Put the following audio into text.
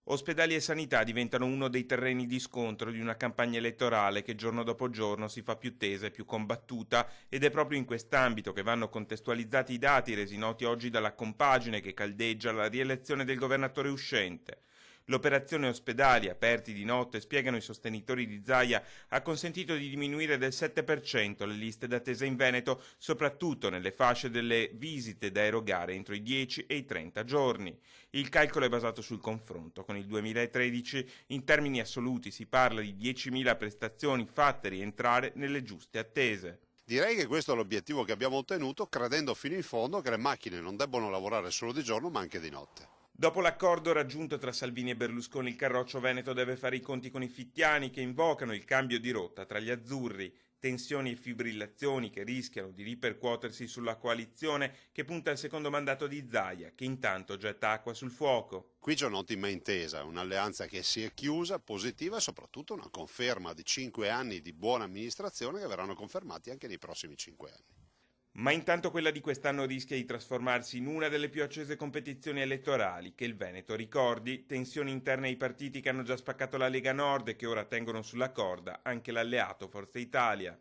Ospedali e sanità diventano uno dei terreni di scontro di una campagna elettorale che giorno dopo giorno si fa più tesa e più combattuta, ed è proprio in quest'ambito che vanno contestualizzati i dati resi noti oggi dalla compagine che caldeggia la rielezione del governatore uscente. L'operazione ospedali aperti di notte, spiegano i sostenitori di Zaia, ha consentito di diminuire del 7% le liste d'attesa in Veneto, soprattutto nelle fasce delle visite da erogare entro i 10 e i 30 giorni. Il calcolo è basato sul confronto con il 2013, in termini assoluti si parla di 10.000 prestazioni fatte rientrare nelle giuste attese. Direi che questo è l'obiettivo che abbiamo ottenuto, credendo fino in fondo che le macchine non debbono lavorare solo di giorno ma anche di notte. Dopo l'accordo raggiunto tra Salvini e Berlusconi, il Carroccio Veneto deve fare i conti con i fittiani che invocano il cambio di rotta tra gli azzurri, tensioni e fibrillazioni che rischiano di ripercuotersi sulla coalizione che punta al secondo mandato di Zaia, che intanto getta acqua sul fuoco. Qui c'è un'ottima intesa, un'alleanza che si è chiusa, positiva e soprattutto una conferma di 5 anni di buona amministrazione che verranno confermati anche nei prossimi 5 anni. Ma intanto quella di quest'anno rischia di trasformarsi in una delle più accese competizioni elettorali, che il Veneto ricordi, tensioni interne ai partiti che hanno già spaccato la Lega Nord e che ora tengono sulla corda anche l'alleato Forza Italia.